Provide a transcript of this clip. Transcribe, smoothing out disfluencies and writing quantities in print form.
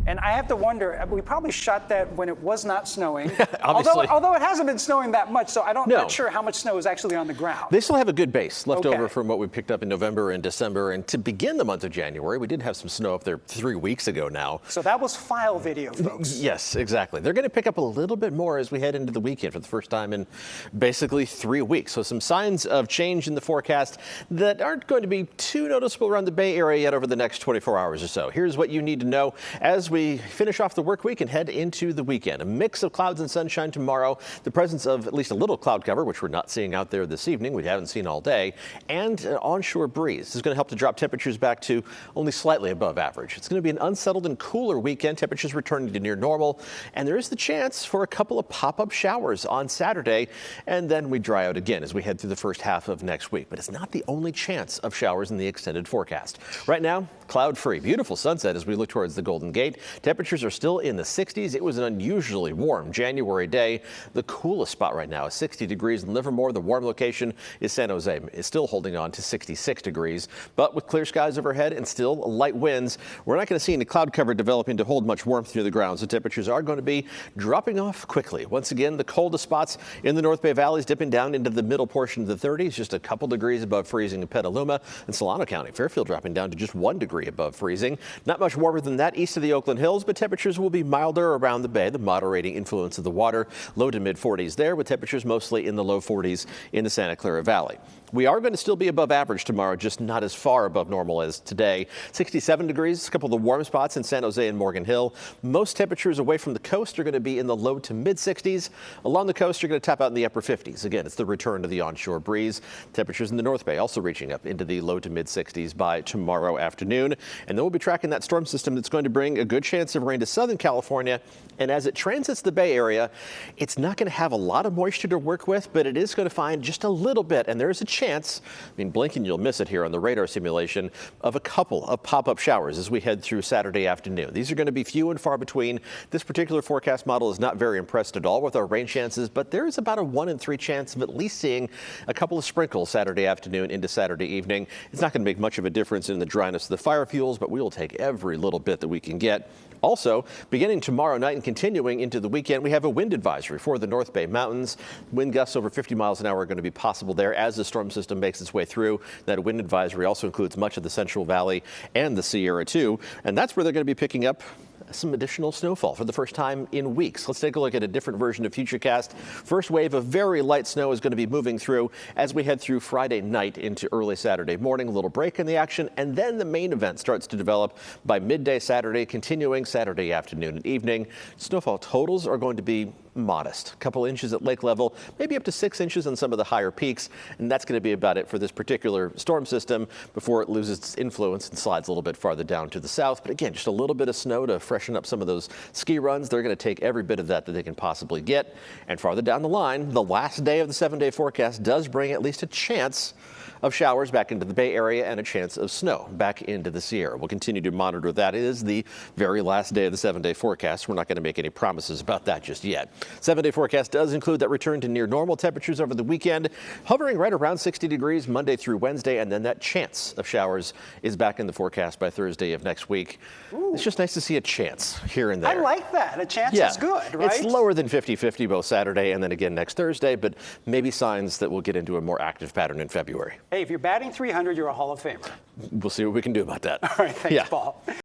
And I have to wonder, we probably shot that when it was not snowing. Obviously. Although it hasn't been snowing that much, so I'm not sure how much snow is actually on the ground. They still have a good base left over from what we picked up in November and December. And to begin the month of January, we did have some snow up there 3 weeks ago now. So that was file video, folks. Yes, exactly. They're going to pick up a little bit more as we head into the weekend for the first time in basically 3 weeks. So some signs of change in the forecast that aren't going to be too noticeable around the Bay Area yet over the next 24 hours or so. Here's what you need to know as we finish off the work week and head into the weekend. A mix of clouds and sunshine tomorrow. The presence of at least a little cloud cover, which we're not seeing out there this evening. We haven't seen all day. And an onshore breeze. This is going to help to drop temperatures back to only slightly above average. It's going to be an unsettled and cooler weekend. Temperatures returning to near normal. And there is the chance for a couple of pop-up showers on Saturday. And then we dry out again as we head through the first half of next week. But it's not the only chance of showers in the extended forecast. Right now, cloud-free. Beautiful sunset as we look towards the Golden Gate. Temperatures are still in the 60s. It was an unusually warm January day. The coolest spot right now is 60 degrees in Livermore. The warm location is San Jose. It's still holding on to 66 degrees. But with clear skies overhead and still light winds, we're not going to see any cloud cover developing to hold much warmth near the ground. So temperatures are going to be dropping off quickly. Once again, the coldest spots in the North Bay valleys dipping down into the middle portion of the 30s, just a couple degrees above freezing in Petaluma and Solano County. Fairfield dropping down to just 1 degree above freezing. Not much warmer than that east of the Oakland Hills, but temperatures will be milder around the bay, the moderating influence of the water. Low to mid 40s there, with temperatures mostly in the low 40s in the Santa Clara Valley. We are going to still be above average tomorrow, just not as far above normal as today. 67 degrees, a couple of the warm spots in San Jose and Morgan Hill. Most temperatures away from the coast are going to be in the low to mid 60s. Along the coast, you're going to tap out in the upper 50s. Again, it's the return to the onshore breeze. Temperatures in the North Bay also reaching up into the low to mid 60s by tomorrow afternoon. And then we'll be tracking that storm system that's going to bring a good chance of rain to Southern California. And as it transits the Bay Area, it's not going to have a lot of moisture to work with, but it is going to find just a little bit. And there's a chance, I mean, blink and you'll miss it here on the radar simulation, of a couple of pop-up showers as we head through Saturday afternoon. These are going to be few and far between. This particular forecast model is not very impressed at all with our rain chances, but there is about a 1 in 3 chance of at least seeing a couple of sprinkles Saturday afternoon into Saturday evening. It's not going to make much of a difference in the dryness of the fire fuels, but we will take every little bit that we can get. Also, beginning tomorrow night and continuing into the weekend, we have a wind advisory for the North Bay Mountains. Wind gusts over 50 miles an hour are going to be possible there as the storm system makes its way through. That wind advisory also includes much of the Central Valley and the Sierra too. And that's where they're going to be picking up some additional snowfall for the first time in weeks. Let's take a look at a different version of Futurecast. First wave of very light snow is going to be moving through as we head through Friday night into early Saturday morning. A little break in the action, and then the main event starts to develop by midday Saturday, continuing Saturday afternoon and evening. Snowfall totals are going to be modest. A couple inches at lake level, maybe up to 6 inches on some of the higher peaks. And that's going to be about it for this particular storm system before it loses its influence and slides a little bit farther down to the south. But again, just a little bit of snow to freshen up some of those ski runs. They're going to take every bit of that they can possibly get. And farther down the line, the last day of the 7-day forecast does bring at least a chance of showers back into the Bay Area and a chance of snow back into the Sierra. We'll continue to monitor that. It is the very last day of the 7-day forecast. We're not going to make any promises about that just yet. 7-day forecast does include that return to near normal temperatures over the weekend, hovering right around 60 degrees Monday through Wednesday, and then that chance of showers is back in the forecast by Thursday of next week. Ooh. It's just nice to see a chance here and there. I like that. A chance is good, right? It's lower than 50-50 both Saturday and then again next Thursday, but maybe signs that we'll get into a more active pattern in February. Hey, if you're batting 300, you're a Hall of Famer. We'll see what we can do about that. All right, thanks, Paul.